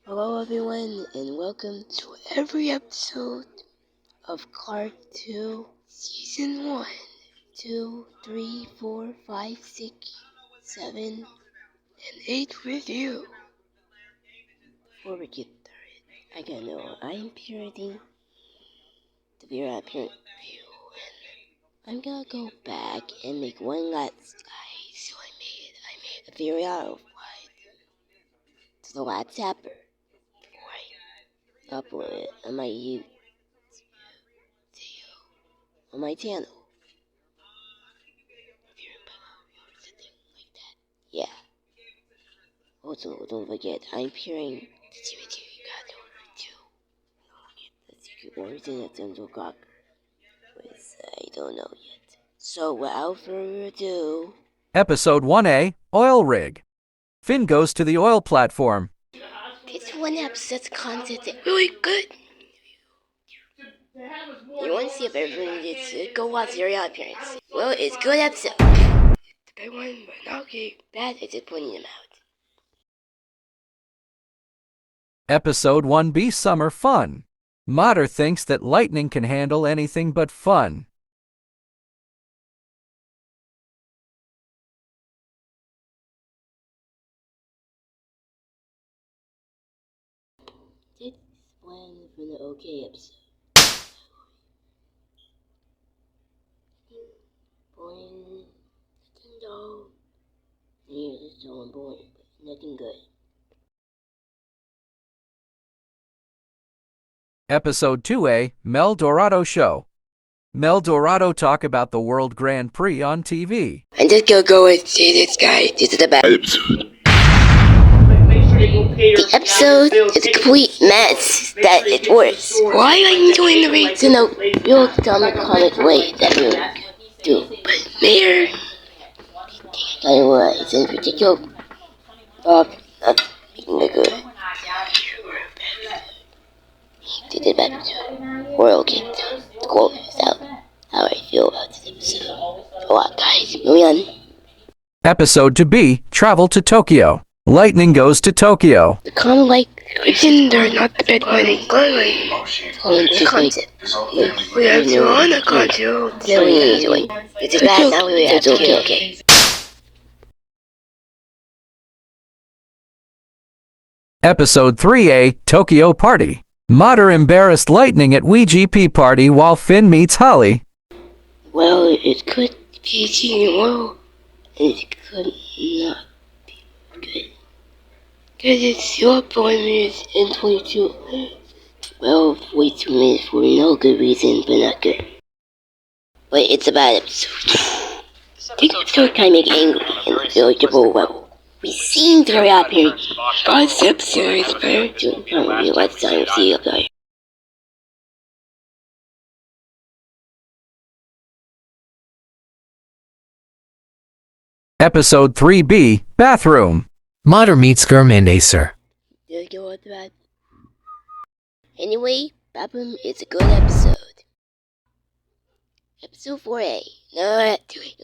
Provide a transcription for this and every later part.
Hello everyone and welcome to every episode of Clark 2 Season 1, 2, 3, 4, 5, 6, 7, and 8 with you. Before we get started, I gotta know I'm pirating the very apparent view and I'm gonna go back and make one last guy. So I made a very out of to the WhatsApper before I upload it on my YouTube on my channel. Yeah. Also, don't forget, I'm peering the TV got over too. The secret origin of Dental Cocker. I don't know yet. So, without further ado, Episode 1A, Oil Rig. Finn goes to the oil platform. this one episode's content is really good. You want to see if everyone gets it? Go watch the real appearance. Well, it's a good episode. The bad one, but not okay. Bad is just pointing them out. Episode 1B, Summer Fun. Mater thinks that lightning can handle anything but fun. This one for the okay episode. Boing. Nintendo. Yeah, it's so important, but nothing good. Episode 2A, Mel Dorado Show. Mel Dorado talk about the World Grand Prix on TV. I'm just gonna go and see this guy. This is the bad episode. The episode is a complete mess that it's worse. Why are you enjoying the race in a real comic way that you do? But Mayor, tell you what, it's in particular of not making a good. Did the bad episode. We're okay. The quote is out. How I feel about this episode. A lot, guys. Moving on. Episode 2B, Travel to Tokyo. Lightning goes to Tokyo. The common like reason they're not the bad one. The concept. We have to on a concept. Then we need to wait. It's bad now we have to okay. Episode 3A, Tokyo Party. Mater embarrassed Lightning at WeGP party while Finn meets Holly. Well, it could be cheating well, and it could not be good. Because it's your 4 minutes and 22. Well, 42 minutes for no good reason, but not good. But it's a bad episode. This episode kind of make angry and irritable level. We seem to hurry up here. God's episode is better to probably last time we see up there. Episode 3B, Bathroom. Mater meets Gurm and Acer. Did you go with that? Anyway, Babum, it's a good episode. Episode 4A. No,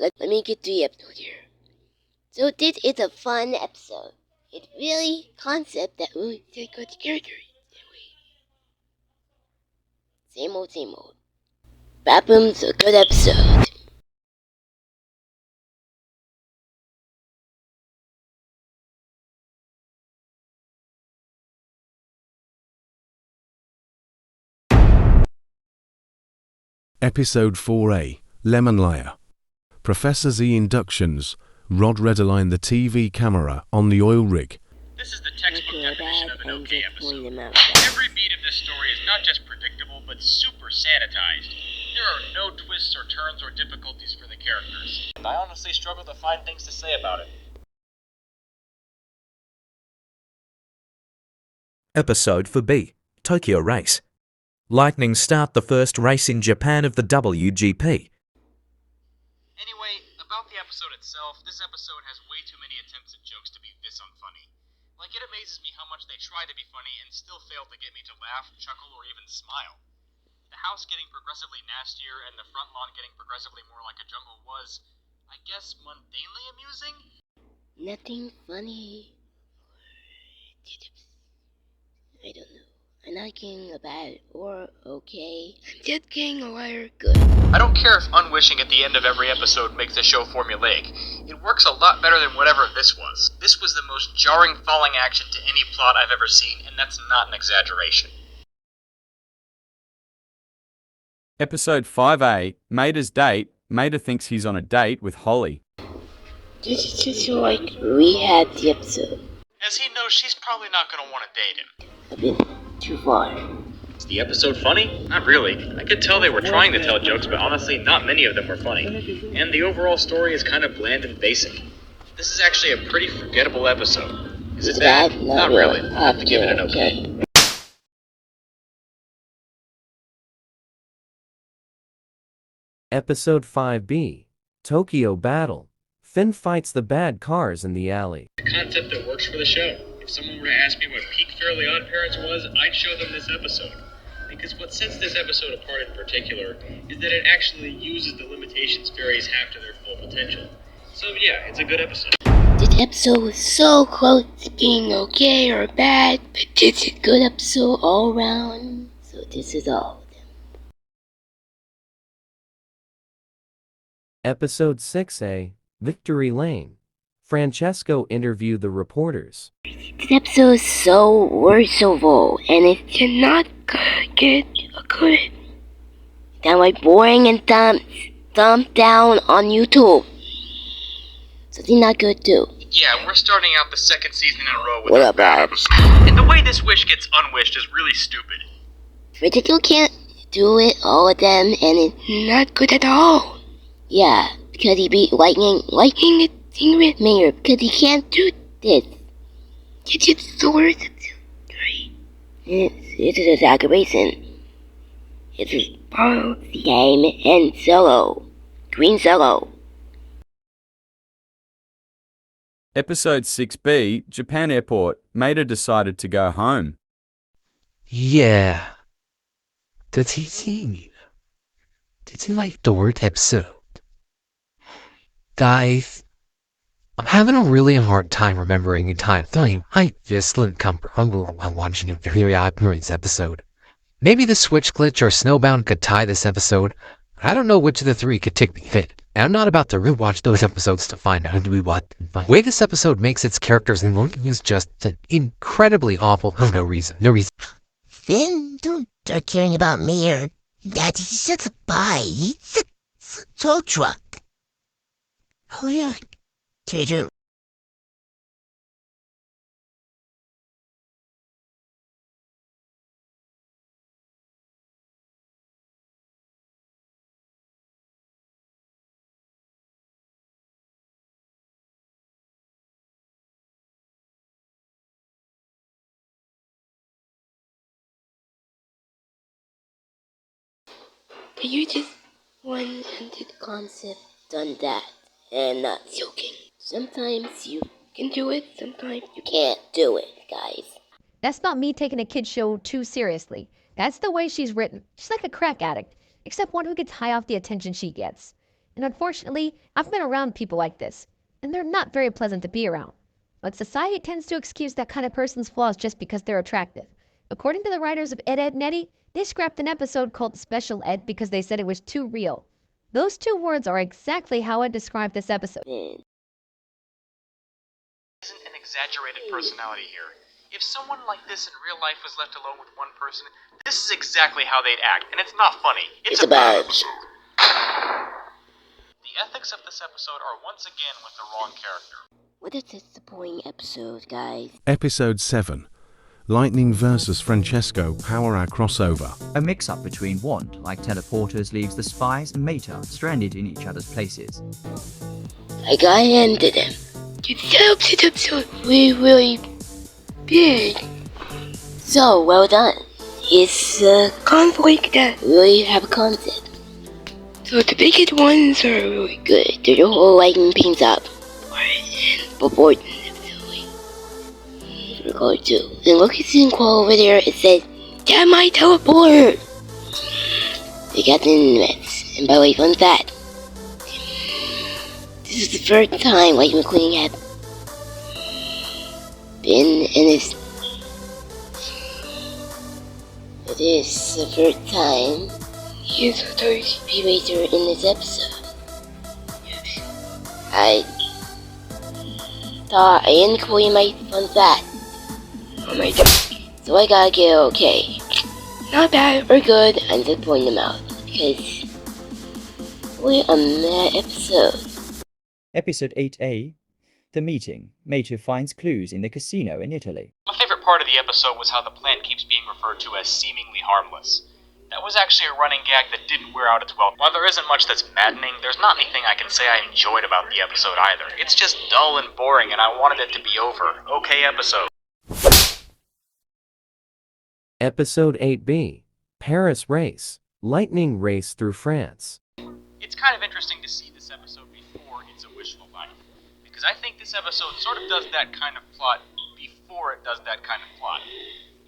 let me get to the episode here. So this is a fun episode. It's really concept that we take good characters. Same old, same old. Babum's a good episode. Episode 4A, Lemon Lair. Professor Z inductions. Rod Redaline the TV camera on the oil rig. This is the textbook definition of an okay episode. Every beat of this story is not just predictable, but super sanitized. There are no twists or turns or difficulties for the characters. And I honestly struggle to find things to say about it. Episode 4B, Tokyo Race. Lightning start the first race in Japan of the WGP. Anyway, about the episode itself, this episode has way too many attempts at jokes to be this unfunny. Like, it amazes me how much they try to be funny and still fail to get me to laugh, chuckle, or even smile. The house getting progressively nastier and the front lawn getting progressively more like a jungle was, I guess, mundanely amusing? Nothing funny. I'm not getting a bad or okay. I'm just getting a liar good. I don't care if unwishing at the end of every episode makes the show formulaic. It works a lot better than whatever this was. This was the most jarring falling action to any plot I've ever seen, and that's not an exaggeration. Episode 5A, Mater's Date. Mater thinks he's on a date with Holly. This is just like we had the episode. As he knows, she's probably not going to want to date him. I've been too far. Is the episode funny? Not really. I could tell they were trying to tell jokes, but honestly, not many of them were funny. And the overall story is kind of bland and basic. This is actually a pretty forgettable episode. Is it bad? Not really. I have to give it an okay. Episode 5B, Tokyo Battle. Finn fights the bad cars in the alley. The concept that works for the show. If someone were to ask me what peak Fairly Odd Parents was, I'd show them this episode. Because what sets this episode apart in particular is that it actually uses the limitations fairies have to their full potential. So yeah, it's a good episode. This episode was so close to being okay or bad, but it's a good episode all around. So this is all. Episode 6A, Victory Lane. Francesco interviewed the reporters. This episode is so worshipful, and it cannot get a good. Downright boring and thumbed down on YouTube. Something not good too. Yeah, we're starting out the second season in a row with What a up, bad Babs? episode. And the way this wish gets unwished is really stupid. Francesco can't do it, all of them, and it's not good at all. Yeah, because he beat Lightning is secret mayor, because he can't do this. It's just the worst episode. It's an aggravation. It's a borrow the game and solo. Green solo. Episode 6B, Japan Airport. Mater decided to go home. Yeah. Did he like the word episode? Guys, I'm having a really hard time remembering the time. I just didn't come from watching a very odd parents episode. Maybe the switch glitch or Snowbound could tie this episode. I don't know which of the three could take the fit. And I'm not about to rewatch those episodes to find out what. The way this episode makes its characters and looking is just incredibly awful for no reason. Finn, don't start caring about me or Daddy. He's just a boy. He's a tow truck. Oh yeah, Teacher. Can you just one ended concept done that and not joking? Sometimes you can do it, sometimes you can't do it, guys. That's not me taking a kid's show too seriously. That's the way she's written. She's like a crack addict, except one who gets high off the attention she gets. And unfortunately, I've been around people like this, and they're not very pleasant to be around. But society tends to excuse that kind of person's flaws just because they're attractive. According to the writers of Ed, Edd n Eddy, they scrapped an episode called Special Ed because they said it was too real. Those two words are exactly how Ed described this episode. Isn't an exaggerated personality here. If someone like this in real life was left alone with one person, this is exactly how they'd act, and it's not funny. It's a bad episode. The ethics of this episode are once again with the wrong character. What a disappointing episode, guys. Episode 7, Lightning vs. Francesco Power Hour Crossover. A mix-up between Want, like teleporters, leaves the spies and Mater stranded in each other's places. Like I ended them. You set up this episode really big. So, well done. It's a conflict that really have a concept. So the biggest ones are really good. They're the whole lightning pings up. Before regard to. And look at the quote over there, it says, "That my teleport!" They got the internets. And by the way, fun fact. This is the first time Lightning McQueen had been in his this the first time he's a TP Racer in this episode. I thought I didn't call you my fun fact. Oh my god. So I gotta get okay. Not bad or good, I'm just pointing them out. Because we're a mad episode. Episode 8A, The Meeting. Mater finds clues in the casino in Italy. My favorite part of the episode was how the plant keeps being referred to as seemingly harmless. That was actually a running gag that didn't wear out its welcome. While there isn't much that's maddening, there's not anything I can say I enjoyed about the episode either. It's just dull and boring, and I wanted it to be over. Okay, episode. Episode 8B, Paris Race. Lightning race through France. It's kind of interesting to see this episode before It's a Wishful Life, because I think this episode sort of does that kind of plot before it does that kind of plot.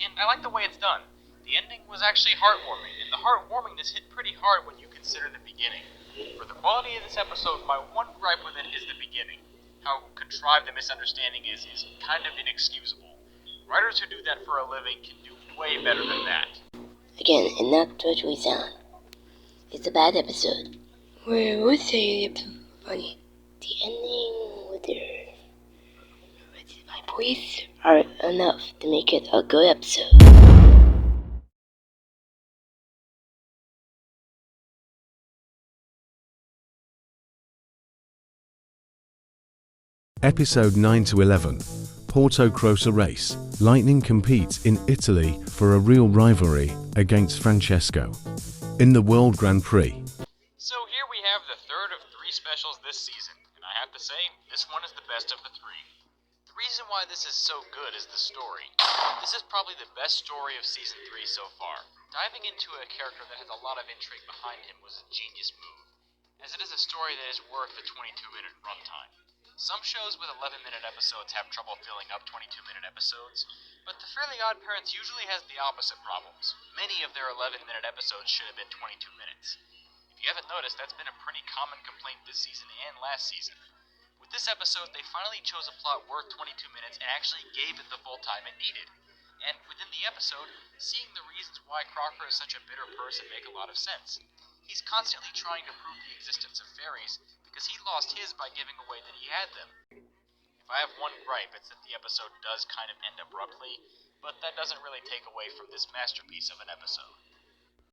And I like the way it's done. The ending was actually heartwarming, and the heartwarmingness hit pretty hard when you consider the beginning. For the quality of this episode, my one gripe with it is the beginning. How contrived the misunderstanding is kind of inexcusable. Writers who do that for a living can do way better than that. Again, and not totally sound. It's a bad episode. Well, I would say the episode was funny. The ending with my voice are enough to make it a good episode. Episode 9 to 11, Porto Crosa race. Lightning competes in Italy for a real rivalry against Francesco in the World Grand Prix. So here we have the third of 3 specials this season, and I have to say, this one is the best of the 3. The reason why this is so good is the story. This is probably the best story of season 3 so far. Diving into a character that has a lot of intrigue behind him was a genius move, as it is a story that is worth the 22-minute runtime. Some shows with 11-minute episodes have trouble filling up 22-minute episodes, but The Fairly Odd Parents usually has the opposite problems. Many of their 11-minute episodes should have been 22 minutes. If you haven't noticed, that's been a pretty common complaint this season and last season. With this episode, they finally chose a plot worth 22 minutes and actually gave it the full time it needed. And within the episode, seeing the reasons why Crocker is such a bitter person make a lot of sense. He's constantly trying to prove the existence of fairies because he lost his by giving away that he had them. If I have one gripe, it's that the episode does kind of end abruptly, but that doesn't really take away from this masterpiece of an episode.